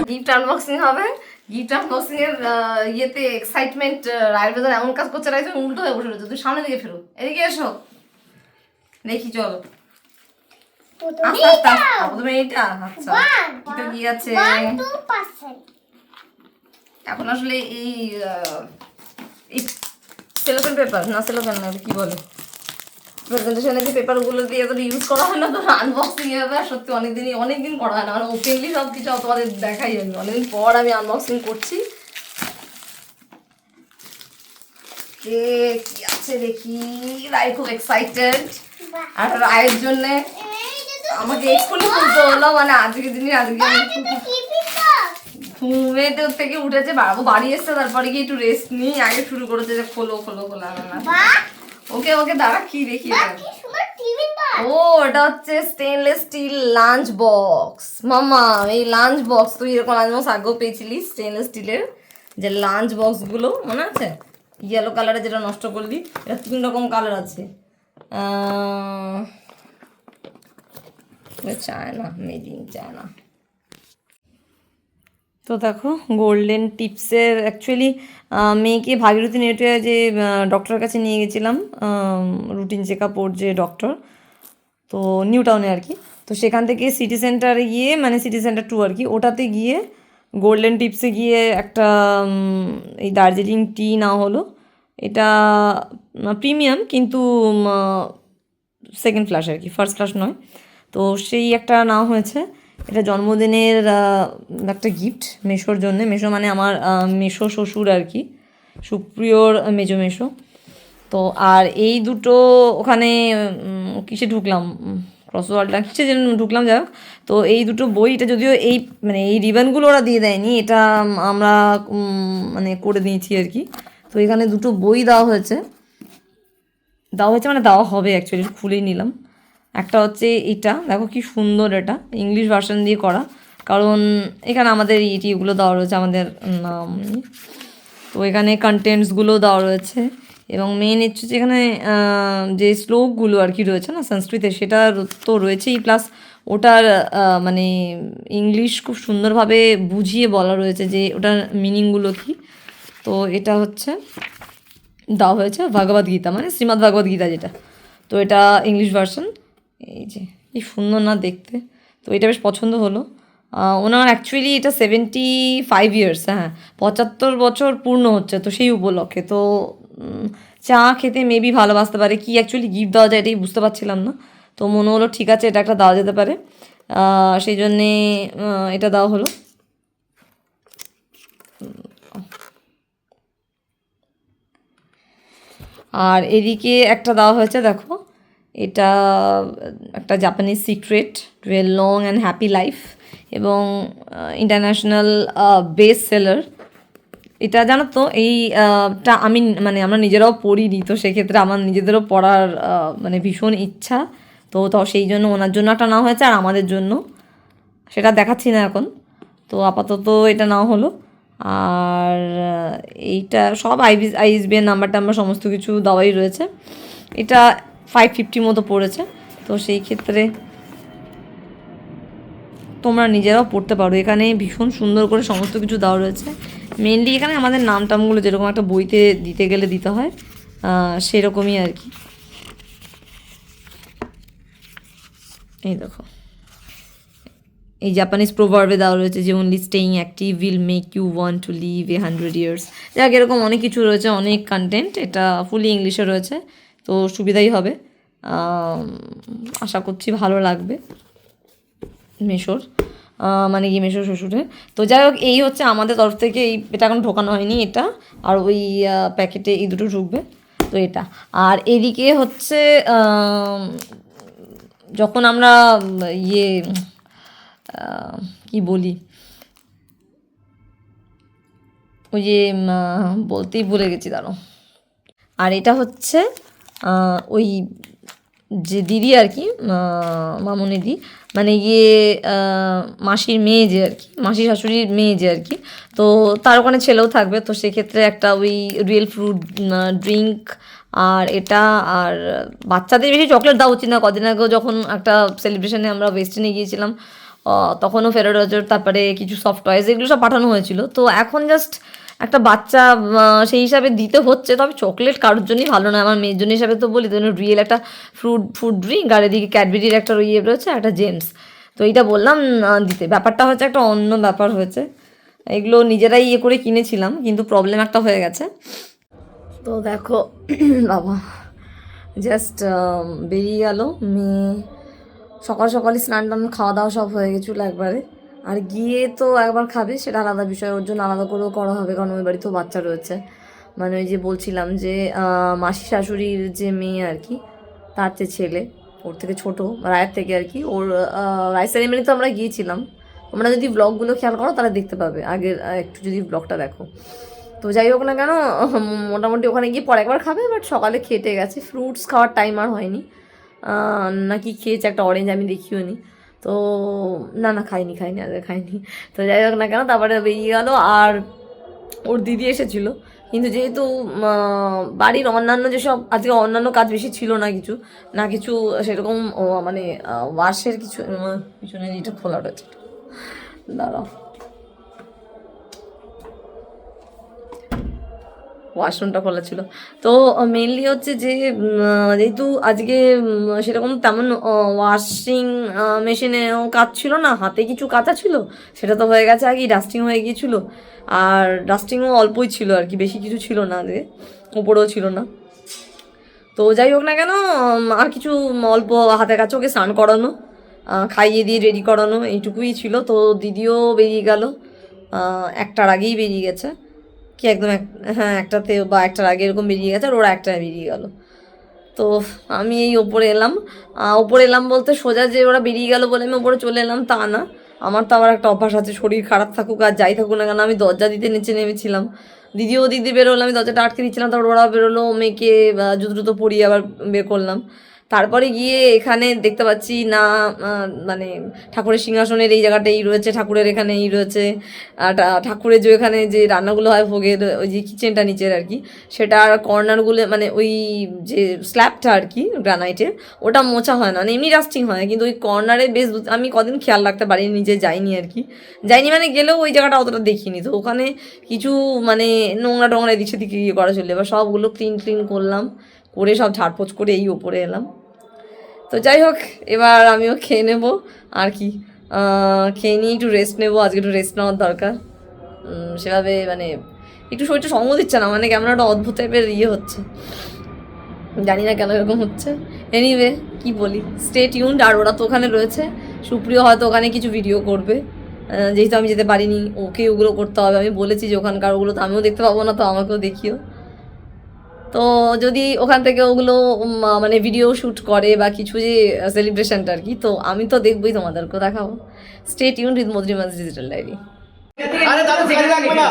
Gift unboxing হবে। Gift unboxing এর ইয়েতে এক্সাইটমেন্ট রায়ের ভেতর এমন কাজ করছে, রায় তুমি উল্টো হয়ে বসে রয়েছে। তুই সামনের দিকে ফেরো, এদিকে এসো, দেখি চলো। আস্তে আস্তে প্রথমে এইটা, আচ্ছা এটা কি আছে এখন আসলে এই সেলোফেন পেপার না, সেলোফেন না, কি বলে, প্রেজেন্টেশনের যে পেপারগুলো দিয়ে তো ইউজ করা হয় না, তো আনবক্সিং এ ব্যাপার সত্যি অনেকদিন করা হয় না, মানে ওপেনলি সব কিছু তোমাদের দেখাই যাবে। অনেকদিন পর আমি আনবক্সিং করছি। কি আছে দেখি। রায় খুব এক্সাইটেড, আর রায়ের জন্য আমাকে এক্ষুনি খুলতে হলো, মানে আজকে দিনে আজকে ঘুমেতে থেকে উঠেছে, বাবু বাড়ি এসছে, তারপরে গিয়ে একটু রেস্ট নিই, আগে শুরু করেছে যে খোলো খোলো খোলা না। ওকে ওকে দাঁড়া, কি দেখি। ও এটা হচ্ছে স্টেনলেস স্টিল লাঞ্চ বক্স। মামা এই লাঞ্চ বক্স তুই এরকম লাঞ্চ বক্স আগেও পেয়েছিলি, স্টেনলেস স্টিলের যে লাঞ্চ বক্সগুলো মনে আছে, ইয়েলো কালারে যেটা নষ্ট করলি। এটা 3 রকম কালার আছে। China, made in China. তো দেখো গোল্ডেন টিপসের অ্যাকচুয়ালি মেয়েকে ভাগীরথী নেটে যে ডক্টরের কাছে নিয়ে গেছিলাম, রুটিন চেক আপ ওর যে ডক্টর, তো নিউ টাউনে আর কি। তো সেখান থেকে সিটি সেন্টারে গিয়ে, মানে সিটি সেন্টার 2 আর কি, ওটাতে গিয়ে গোল্ডেন টিপসে গিয়ে একটা এই দার্জিলিং টি না হলো, এটা প্রিমিয়াম কিন্তু সেকেন্ড ক্লাস আর কি, ফার্স্ট ক্লাস নয়। তো সেই একটা নেওয়া হয়েছে। এটা জন্মদিনের একটা গিফট মেশোর জন্য। মেশো মানে আমার মেশো শ্বশুর আর কি, সুপ্রিয়র মেজো মেশো। তো আর এই দুটো ওখানে কিসে ঢুকলাম, ক্রসওয়ার্ডটা কিসে যেন ঢুকলাম, যাই হোক। তো এই দুটো বই, এটা যদিও এই মানে এই রিবনগুলো ওরা দিয়ে দেয়নি, এটা আমরা মানে করে দিয়েছি আর কি। তো এখানে দুটো বই দেওয়া হয়েছে মানে দেওয়া হবে অ্যাকচুয়ালি, খুলেই নিলাম। একটা হচ্ছে এটা, দেখো কি সুন্দর, এটা ইংলিশ ভার্সন দিয়ে করা, কারণ এখানে আমাদের ইটিগুলো দেওয়া রয়েছে, আমাদের নাম। তো এখানে কন্টেন্টসগুলো দেওয়া রয়েছে, এবং মেন হচ্ছে যেখানে যে শ্লোকগুলো আর কি রয়েছে না সংস্কৃতে, সেটা তো রয়েছেই, প্লাস ওটার মানে ইংলিশ খুব সুন্দরভাবে বুঝিয়ে বলা রয়েছে যে ওটার মিনিংগুলো কী। তো এটা হচ্ছে দেওয়া হয়েছে ভগবদ গীতা, মানে শ্রীমদ্ ভগবদ গীতা যেটা। তো এটা ইংলিশ ভার্সন। এই যে কি সুন্দর না দেখতে, তো এটা বেশ পছন্দ হলো। ওনার অ্যাকচুয়ালি এটা 75 ইয়ার্স, হ্যাঁ 75 বছর পূর্ণ হচ্ছে, তো সেই উপলক্ষে। তো চা খেতে মেবি ভালোবাসতে পারে, কি অ্যাকচুয়ালি গিফট দেওয়া যায় এটাই বুঝতে পারছিলাম না। তো মনে হলো ঠিক আছে এটা একটা দেওয়া যেতে পারে, সেই জন্যে এটা দেওয়া হলো। আর এদিকে একটা দেওয়া হয়েছে, দেখো এটা একটা Japanese secret, to a long and happy life, এবং ইন্টারন্যাশনাল বেস্ট সেলার। এটা জানো তো এইটা আমি মানে আমরা নিজেরাও পড়িনি, তো সেক্ষেত্রে আমার নিজেদেরও পড়ার মানে ভীষণ ইচ্ছা। তো সেই জন্য ওনার জন্য একটা নেওয়া হয়েছে, আর আমাদের জন্য সেটা দেখাচ্ছি না এখন। তো আপাতত এটা নেওয়া হলো। আর এইটা সব আইএসবিএন নাম্বার টাম্বার সমস্ত কিছু দেওয়াই রয়েছে। এটা 550 মতো পড়েছে, তো সেই ক্ষেত্রে তোমরা নিজেরাও পড়তে পারো। এখানে ভীষণ সুন্দর করে সমস্ত কিছু দেওয়া রয়েছে। মেনলি এখানে আমাদের নাম টামগুলো যেরকম একটা বইতে দিতে গেলে দিতে হয়, সেরকমই আর কি। এই দেখো এই জাপানিজ প্রোভার্বে দেওয়া রয়েছে যে only staying active will make you want to live 100 years. যাক এরকম অনেক কিছু রয়েছে, অনেক কন্টেন্ট। এটা ফুলি ইংলিশে রয়েছে, তো সুবিধাই হবে, আশা করছি ভালো লাগবে মেশোর, মানে কি মেশোর শ্বশুরের। তো যাই হোক এই হচ্ছে আমাদের তরফ থেকে এটা এখন ঢোকানো হয়নি, এটা আর ওই প্যাকেটে এই দুটো ঢুকবে। তো এটা আর এদিকে হচ্ছে যখন আমরা ইয়ে কি বলি, ওই যে বলতেই ভুলে গেছি, দাঁড়ো। আর এটা হচ্ছে ওই যে দিদি আর কি, মামুনি দি, মানে গিয়ে মাসির মেয়ে যে আর কি, মাসির শাশুড়ির মেয়ে যে আর কি। তো তার ওখানে ছেলেও থাকবে, তো সেক্ষেত্রে একটা ওই রিয়েল ফ্রুট ড্রিঙ্ক, আর এটা, আর বাচ্চাদের বেশি চকলেট দেওয়া উচিত না। কদিন আগেও যখন একটা সেলিব্রেশনে আমরা ওয়েস্টার্নে গিয়েছিলাম, তখনও ফেরো রোজার, তারপরে কিছু সফট টয়েস, এগুলো সব পাঠানো হয়েছিল। তো এখন জাস্ট একটা বাচ্চা সেই হিসাবে দিতে হচ্ছে। তবে চকলেট কারোর জন্যই ভালো না, আমার মেয়ের জন্য হিসাবে তো বলি, তো রিয়েল একটা ফুড ড্রিঙ্ক, আর এদিকে ক্যাডবেরির একটা ইয়ে রয়েছে, একটা জেমস। তো এইটা বললাম দিতে। ব্যাপারটা হচ্ছে একটা অন্য ব্যাপার হয়েছে, এগুলো নিজেরাই ইয়ে করে কিনেছিলাম, কিন্তু প্রবলেম একটা হয়ে গেছে। তো দেখো বাবা জাস্ট বেরিয়ে গেল মেয়ে, সকাল সকালই স্নান টান খাওয়া দাওয়া সব হয়ে গেছিলো একবারে। আর গিয়ে তো একবার খাবে, সেটা আলাদা বিষয়, ওর জন্য আলাদা করেও করা হবে, কারণ ওই বাড়িতেও বাচ্চা রয়েছে। মানে ওই যে বলছিলাম যে মাসি শাশুড়ির যে মেয়ে আর কি, তার যে ছেলে, ওর থেকে ছোটো, রায়ের থেকে আর কি, ওর রায় সেরেমনি তো আমরা গিয়েছিলাম। তোমরা যদি ব্লগগুলো খেয়াল করো তাহলে দেখতে পাবে, আগের একটু যদি ব্লগটা দেখো। তো যাই হোক না কেন, মোটামুটি ওখানে গিয়ে পরে একবার খাবে, বাট সকালে খেতে গেছে, ফ্রুটস খাওয়ার টাইম আর হয়নি। নাকি খেয়েছে একটা অরেঞ্জ, আমি দেখিও নি। তো না খাইনি আগে খাইনি। তো যাই হোক না কেন, তারপরে বেরিয়ে গেল। আর ওর দিদি এসেছিলো, কিন্তু যেহেতু বাড়ির অন্যান্য যেসব আজকে অন্যান্য কাজ বেশি ছিল না কিছু সেরকম মানে ওয়াশের কিছু পিছনে এটা খোলা রয়েছে, দাঁড়াও, ওয়াশরুমটা খোলা ছিল। তো মেনলি হচ্ছে যে যেহেতু আজকে সেরকম তেমন ওয়াশিং মেশিনেও কাজ ছিল না, হাতে কিছু কাঁচা ছিল, সেটা তো হয়ে গেছে আগেই, ডাস্টিং হয়ে গিয়েছিলো। আর ডাস্টিংও অল্পই ছিল আর কি, বেশি কিছু ছিল না, আজকে ওপরেও ছিল না। তো যাই হোক না কেন, আর কিছু অল্প হাতে কাছে ওকে স্নান করানো, খাইয়ে দিয়ে রেডি করানো, এইটুকুই ছিল। তো দিদিও বেরিয়ে গেল, একটার আগেই বেরিয়ে গেছে কি, একদম হ্যাঁ একটাতে বা একটার আগে এরকম বেরিয়ে গেছে, আর ওরা একটা বেরিয়ে গেল। তো আমি এই ওপরে এলাম বলতে সোজা যে ওরা বেরিয়ে গেল বলে আমি ওপরে চলে এলাম তা না, আমার তো আবার একটা অভ্যাস আছে, শরীর খারাপ থাকুক আর যাই থাকুক না কেন, আমি দরজা দিতে নিচে নেমেছিলাম, দিদিও ওদিক দিয়ে বেরোলো, আমি দরজাটা আটকে দিচ্ছিলাম, তারপর ওরা বেরোলো, মেয়েকে জুতো পরিয়ে আবার বের করলাম। তারপরে গিয়ে এখানে দেখতে পাচ্ছি না, মানে ঠাকুরের সিংহাসনের এই জায়গাটাই রয়েছে, ঠাকুরের এখানে এই রয়েছে, ঠাকুরের যে এখানে যে রান্নাগুলো হয় ভোগের, ওই যে কিচেনটা নিচের আর কি, সেটার কর্নারগুলো মানে ওই যে স্ল্যাবটা আর কি গ্রানাইটের, ওটা মোছা হয় না, মানে এমনি রাস্টিং হয়, কিন্তু ওই কর্নারে বেশ আমি কদিন খেয়াল রাখতে পারিনি, নিজে যাইনি আর কি, মানে গেলেও ওই জায়গাটা অতটা দেখিনি। তো ওখানে কিছু মানে নোংরা এদিক সেদিকে ইয়ে করা চললে, এবার সবগুলো ক্লিন করলাম, করে সব ঝাড়পোছ করে এই ওপরে এলাম। তো যাই হোক, এবার আমিও খেয়ে নেবো আর কি, খেয়ে নিয়ে একটু রেস্ট নেবো, আজকে একটু রেস্ট নেওয়ার দরকার। সেভাবে মানে একটু শরীরটা সঙ্গ দিচ্ছে না, মানে কেমন একটা অদ্ভুত টাইপের ইয়ে হচ্ছে, জানি না কেন এরকম হচ্ছে। এনিওয়ে কি বলি, স্টে টিউনড। আর ওরা তো ওখানে রয়েছে, সুপ্রিয় হয়তো ওখানে কিছু ভিডিও করবে, যেহেতু আমি যেতে পারিনি, ওকে ওগুলো করতে হবে। আমি বলেছি যে ওখানকার ওগুলো তো আমিও দেখতে পাবো না, তো আমাকেও দেখিও। তো যদি ওখান থেকে ওগুলো মানে ভিডিও শ্যুট করে বা কিছু যে সেলিব্রেশনটা আর কি, তো আমি তো দেখবোই, তোমাদেরকেও দেখাবো। Stay tuned with Madhurima's digital diary. আরে দাদু ফেলে রাখবে না,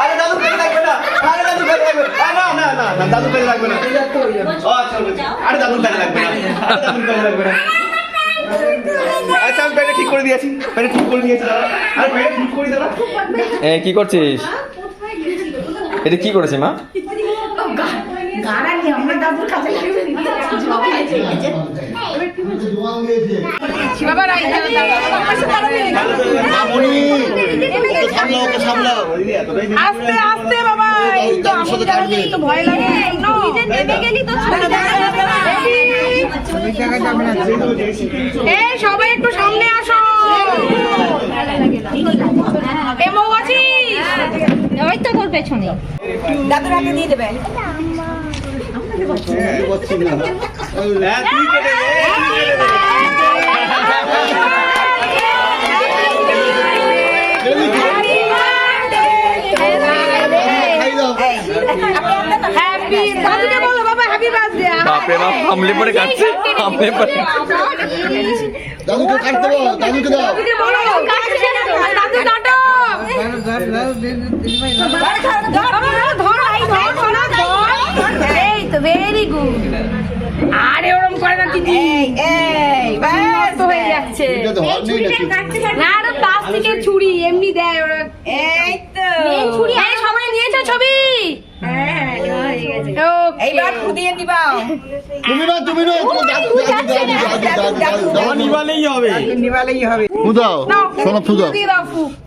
আরে দাদু ফেলে রাখবে না, আরে দাদু ফেলে রাখবে না, দাদু ফেলে রাখবে না, আরে দাদু ফেলে রাখবে না, আরে দাদু ফেলে রাখবে না। আচ্ছা আমি পেটে ঠিক করে দিয়েছি, আরে পেটে ঠিক করে দাও। কি করছিস? এটা কি করেছে মা? গাড়া নিয়ে আমরা দাদুর কাছে আস্তে আস্তে বাবা, তো ভয় লাগে, এই সবাই একটু সামনে আসো। এমন আছিস, ওই তো তোর পেছনে দাদুর হাতে দিয়ে দেবে। দাদুকে বলো বাবা হ্যাপি বার্থডে। বাপরে বাপ, আমলে পরে কাটছে, আমলে পরে দাদুকে কাটতে দাও, দাদুকে দাও, দাদুকে বলো দাদু কাটো। এই তো ভেরি গুড। আরে ওরম করে না দিদি, এই বাস হয়ে যাচ্ছে। না ওটা প্লাস্টিকের ছুরি, এমনি দেয় ওরা। এই তো ছুরি, এই সবাই নিয়েছো ছবি? হ্যাঁ এইবার খুদিয়ে দিবা তুমি না তোমার দাদু নিবালেই হবে। নিবালেই হবে ফুদাও শোনো ফুদাও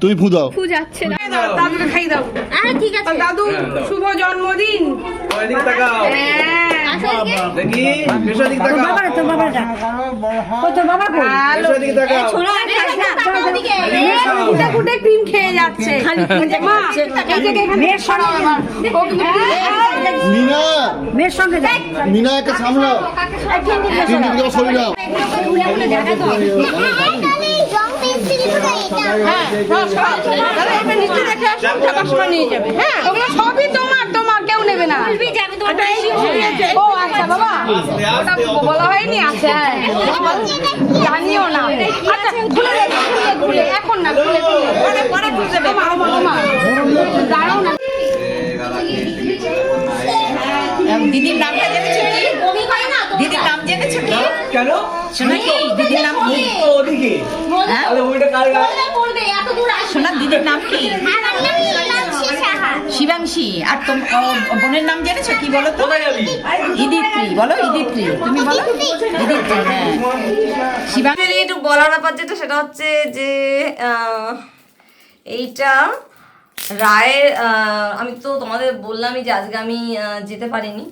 তুমি ফুদাও যাচ্ছে না দাদুকে খাই দাও ঠিক আছে দাদু শুভ জন্মদিন ওইদিকে তাকাও। দেখি পেছন দিকে তাকাও। পেছন দিকে তাকাও। কুটে কুটে ক্রিম খেয়ে যাচ্ছে মা এইটাকে এখানে সরাও আবার মিনা মেয়ের সঙ্গে যাই মিনা একে সামলাও তিন দিকে সরে যাও নিয়ে যাবে হ্যাঁ ওগুলো সবই তোমার তোমার কেউ নেবে না ও আচ্ছা বাবা ওটা বলা হয়নি আচ্ছা জানিও না আচ্ছা খুলে দে, খুলে এখন না খুলে পরে খুলতে দেবে দাঁড়াও না দিদির নামটা জেনেছো কি দিদির নাম জেনেছো কি কেন? শোনা কি দিদির নাম কি ওদিকে। তাহলে ওইটা কার গায়ে? শোনা দিদির নাম কি শিবাংশী আর বোনের নাম জেনেছো কি বলো তো কোথায় যাবি? ইদিত্রি বলো ইদিত্রি তুমি বলো ইদিত্রি হ্যাঁ শিবাংশী Actually, একটু বলার ব্যাপার যেটা সেটা হচ্ছে যে এইটা রায়ের আমি তো তোমাদের বললামই যে আজকে আমি যেতে পারিনি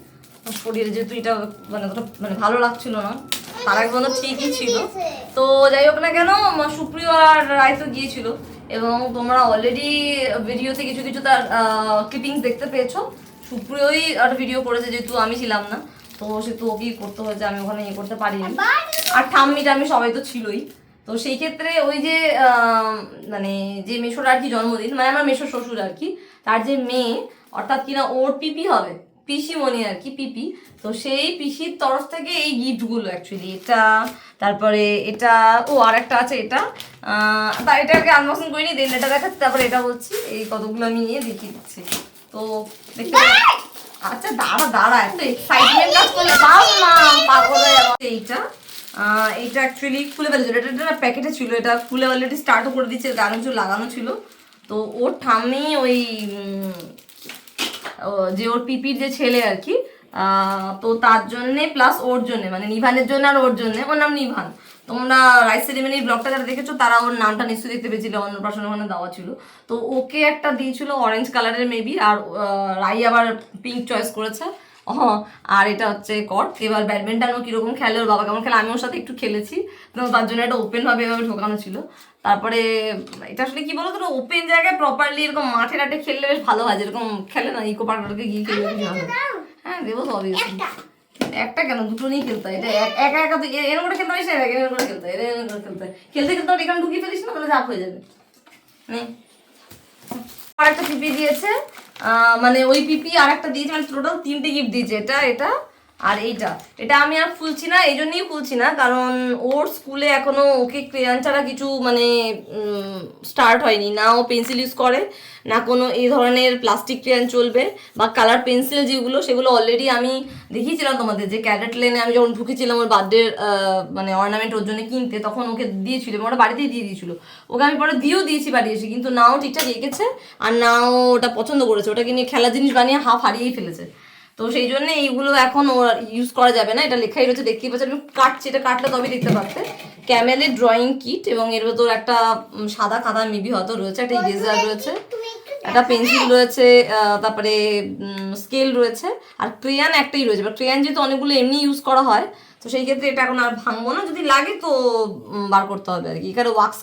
শরীরে যেহেতু এটা মানে অতটা মানে ভালো লাগছিল না তার আগে পর্যন্ত ঠিকই ছিল তো যাই হোক না কেন সুপ্রিয় আর রায় তো গিয়েছিল এবং তোমরা অলরেডি ভিডিওতে কিছু কিছু তার ক্লিপিংস দেখতে পেয়েছো সুপ্রিয়ই একটা ভিডিও করেছে যেহেতু আমি ছিলাম না তো সে তো ওকেই করতে হয়েছে আমি ওখানে ইয়ে করতে পারিনি আর ঠাম্মি টাম্মি সবাই তো ছিলই তো সেই ক্ষেত্রে ওই যে মানে যে মেশোর আর কি জন্মদিন মানে আমার মেশোর শ্বশুর আর কি তার যে মেয়ে অর্থাৎ কিনা ওর পিপি হবে পিসিমণি আর কি পিপি তো সেই পিসির তরফ থেকে এই গিফটগুলো অ্যাকচুয়ালি এটা তারপরে এটা ও আর একটা আছে এটা এটাকে আনবক্সিং করিনি দেন এটা দেখাচ্ছি তারপরে এটা বলছি এই কতগুলো আমি নিয়ে দেখিয়ে দিচ্ছি তো দেখতে আচ্ছা দাঁড়া এত এক্সাইটমেন্ট কাজ করলে পাগল হয়ে যাবো এইটা এটা অ্যাকচুয়ালি খুলে ফেলেছিল এটা প্যাকেটে ছিল এটা খুলে অলরেডি স্টার্টও করে দিচ্ছে আরো কিছু লাগানো ছিল তো ওর ঠাম্মি ওই যে ওর পিপির যে ছেলে আর কি তো তার জন্যে প্লাস ওর জন্য মানে নিভানের জন্য আর ওর জন্য ওর নাম নিভান তোমরা রাইস সেরিমনির ব্লগটা যারা দেখেছো তারা ওর নামটা নিশ্চয়ই দেখতে পেয়েছিল অন্নপ্রাশন ওখানে দেওয়া ছিল তো ওকে একটা দিয়েছিল অরেঞ্জ কালারের মেবি আর রাই আবার পিঙ্ক চয়েস করেছে আর এটা হচ্ছে কট এবার ব্যাডমিন্টনও কিরকম খেলে ওর বাবা কেমন খেলে আমি ওর সাথে একটু খেলেছি তো তার জন্য এটা ওপেন ভাবে এভাবে ঢোকানো ছিল তারপরে এটা আসলে কি বলতো ওপেন জায়গায় প্রপারলি এরকম মাঠে টাটে খেললে বেশ ভালো হয় যেরকম খেলে না ইকো পার্কে গিয়ে খেলে বেশ ভালো হ্যাঁ দেবো তো অবভিয়াসলি একটা কেন দুটো নিয়ে খেলতে হয় এটা একা একা তো এরকম করে খেলতে পারিস না এরকম করে খেলতে হয় এরকম করে খেলতে হয় খেলতে খেলতে এখানে ঢুকিয়ে ফেলিস না তাহলে চাপ হয়ে যাবে আর একটা পিপি দিয়েছে মানে ওই পিপি আর একটা দিয়েছে মানে টোটাল 3টে গিফট দিয়েছে এটা আর এটা আমি আর খুলছি না এই জন্যই খুলছি না কারণ ওর স্কুলে এখনো ওকে ক্রেয়ন ছাড়া কিছু মানে স্টার্ট হয়নি না ও পেন্সিল ইউজ করে না কোনো এই ধরনের প্লাস্টিক ক্রেয়ন চলবে বা কালার পেন্সিল যেগুলো সেগুলো অলরেডি আমি দেখিয়েছিলাম তোমাদের যে ক্যারেট লেনে আমি যখন ঢুকেছিলাম ওর বার্থডে মানে অর্নামেন্ট ওর জন্য কিনতে তখন ওকে দিয়েছিল ওটা বাড়িতেই দিয়ে দিয়েছিল ওকে আমি পরে দিয়েও দিয়েছি বাড়ি এসে কিন্তু নাও ঠিকঠাক এঁকেছে আর নাও ওটা পছন্দ করেছে ওটাকে নিয়ে খেলার জিনিস বানিয়ে হাফ হারিয়েই ফেলেছে তো সেই জন্য এইগুলো এখন ওর ইউজ করা যাবে না এটা লেখাই রয়েছে দেখতেই পাচ্ছি আমি কাটছি এটা কাটলে তবে দেখতে পাচ্ছে ক্যামেলের ড্রয়িং কিট এবং এর ভেতর একটা সাদা খাতা মেবি হয়তো রয়েছে একটা ইরেজার রয়েছে একটা পেন্সিল রয়েছে তারপরে স্কেল রয়েছে আর ক্রেয়ান একটাই রয়েছে বা ক্রেয়ান যেহেতু অনেকগুলো এমনি ইউজ করা হয় তো সেই ক্ষেত্রে এটা এখন আর ভাঙবো না যদি লাগে তো বার করতে হবে আর কি এখানে ওয়াক্স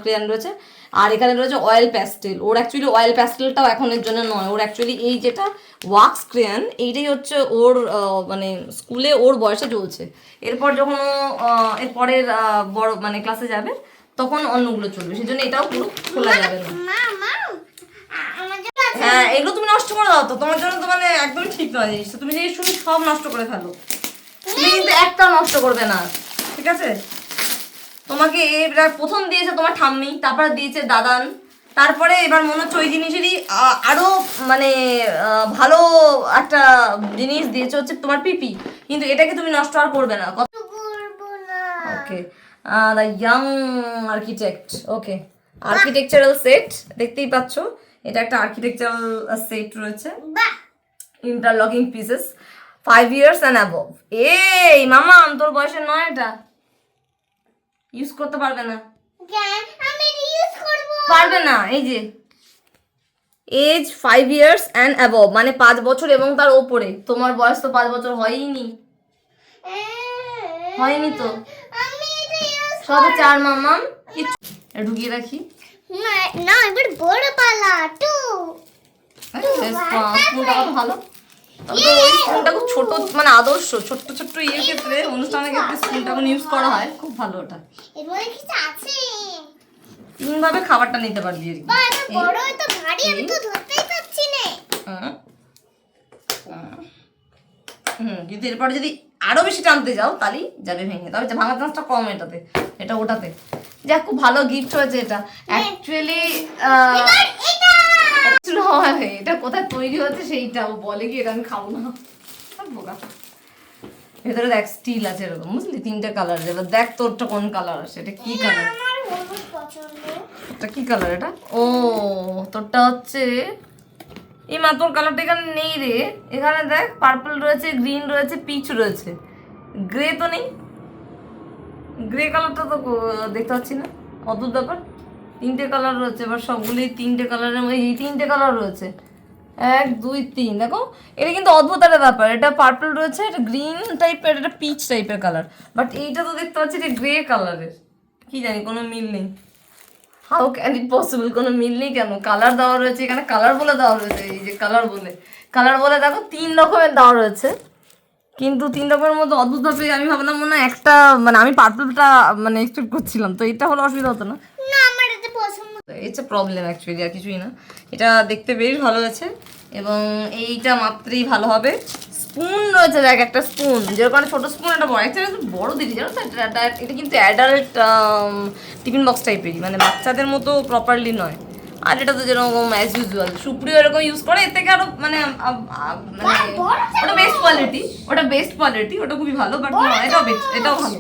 ক্রেয়ান রয়েছে আর এখানে রয়েছে অয়েল প্যাস্টেল ওর অ্যাকচুয়ালি অয়েল প্যাস্টেলটাও এখনের জন্য নয় ওর অ্যাকচুয়ালি এই যেটা ওয়াক্স ক্রেয়ান এইটাই হচ্ছে ওর মানে স্কুলে ওর বয়সে চলছে এরপর যখন এরপরের বড় মানে ক্লাসে যাবে তখন অন্যগুলো চলবে সেই জন্য এটাও পুরো খোলা যাবে না হ্যাঁ এগুলো তুমি নষ্ট করে দাও তো তোমার জন্য তো মানে একদমই ঠিক নয় জিনিসটা তুমি যে শুধু সব নষ্ট করে ফেলো তুমি কিন্তু একটাও নষ্ট করবে না ঠিক আছে তোমাকে এবার প্রথম দিয়েছে তোমার ঠাম্মি তারপরে দিয়েছে দাদান তারপরে এবার মনে হচ্ছে ওই জিনিসেরই আরো মানে ভালো একটা জিনিস দিয়েছে হচ্ছে তোমার পিপি কিন্তু এটাকে তুমি নষ্ট আর করবে না okay the young architect okay architectural set দেখতেই পাচ্ছ এটা একটা আর্কিটেকচারাল সেট রয়েছে interlocking pieces 5 years and above। এই মামা তোর বয়সের নয় এটা, ইউজ করতে পারবে না, আমি ইউজ করব। পারবে না। এই যে এজ 5 years and above মানে 5 বছর এবং তার ওপরে। তোমার বয়স তো 5 বছর হয়নি, হয়নি তো, আমি এটা ইউজ সবে 4 মামা। কিছু ঢুকিয়ে রাখি। না এবার বড় পালা টু। স্পুনটা কত ভালো, তবে তো ওই স্পুনটা খুব ছোট, মানে আদর্শ ছোট্ট ছোট্ট ইয়ের ক্ষেত্রে, অনুষ্ঠানের ক্ষেত্রে স্পুনটা এখন ইউজ করা হয়, খুব ভালো ওটা। এবারে কিছু আছে 3 ভাবে খাবারটা নিতে পারবি আর কি। বা এটা বড় তো ভারী, আমি তো ধরতেই পাচ্ছি না। কিন্তু এরপরে যদি আরো বেশি টানতে যাও তাহলেই যাবে ভেঙে, তবে ভাঙার চান্সটা কম এটাতে, এটা ওটাতে। যাক খুব ভালো গিফট হয়েছে এটা অ্যাকচুয়ালি। এটা কোথায় তৈরি হচ্ছে সেইটা ও বলে কি এটা আমি খাবো না, বোকা। ভেতরে দেখ স্টিল আছে এরকম, বুঝলি 3টে কালার। এবার দেখ তোরটা কোন কালার আছে, এটা কি কালার, আমার হলুদ পছন্দ। এটা কি কালার এটা? ও তোরটা হচ্ছে এই মা, তোর কালারটা এখানে নেই রে। এখানে দেখ পার্পল রয়েছে, গ্রিন রয়েছে, পিচ রয়েছে, গ্রে তো নেই। গ্রে কালারটা তো দেখতে পাচ্ছি না, অদ্ভুত ব্যাপার। 3টে কালার রয়েছে, এবার সবগুলোই 3টে কালারের মধ্যে, এই 3টে কালার রয়েছে, 1 2 3। দেখো এটা কিন্তু অদ্ভুত একটা ব্যাপার, এটা পার্পল রয়েছে, এটা গ্রিন টাইপের, এটা পিচ টাইপের কালার, বাট এইটা তো দেখতে পাচ্ছি এটা গ্রে কালারের। কি জানি কোনো মিল নেই, হাউ ক্যান ইট পসিবল, কোনো মিল নেই কেন? কালার দেওয়া রয়েছে এখানে, কালার বলে দেওয়া রয়েছে, এই যে কালার বলে দেখো 3 রকমের দেওয়া রয়েছে, কিন্তু 3 রকমের মধ্যে অদ্ভুতভাবে আমি ভাবলাম মনে হয় একটা, মানে আমি পার্পলটা মানে এক্সপেক্ট করছিলাম, তো এটা হলো অসুবিধা হতো না। না আমার এটা পছন্দ। ইটস এ প্রবলেম অ্যাকচুয়ালি, আর কিছুই না। এটা দেখতে বেশ ভালো আছে এবং এইটা মাত্রই ভালো হবে। স্পুন রয়েছে দেখ, একটা স্পুন, যেরকম ছোটো স্পুন, একটা বড়, অ্যাকচুয়ালি বড় দিদি জানো তো। এটা কিন্তু অ্যাডাল্ট টিফিন বক্স টাইপেরই, মানে বাচ্চাদের মতো প্রপারলি নয়। আর এটা তো যেরকম অ্যাজ ইউজুয়াল সুপ্রিয় এরকম ইউজ করে, এর থেকে আরো মানে ওটা বেস্ট কোয়ালিটি, ওটা খুবই ভালো, বাট এটাও ভালো।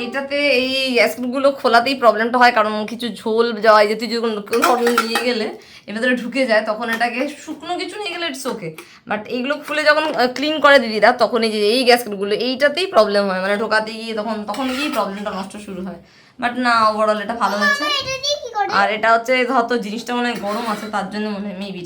এইটাতে এই গ্যাসগুলো খোলাতেই প্রবলেমটা হয়, কারণ কিছু ঝোল যাওয়া যে তুই যখন নিয়ে গেলে এর ভেতরে ঢুকে যায়, তখন এটাকে শুকনো কিছু নিয়ে গেলে ইটস ওকে, বাট এইগুলো খুলে যখন ক্লিন করে দিদিরা, তখন এই যে এই গ্যাসগুলো এইটাতেই প্রবলেম হয়, মানে ঢোকাতে গিয়ে তখন গিয়েই প্রবলেমটা নষ্ট শুরু হয়। বাট না, ওভারঅল এটা ভালো হয়েছে। আর এটা হচ্ছে হয়তো জিনিসটা মনে হয় গরম আছে, তার জন্য মনে হয় মেবি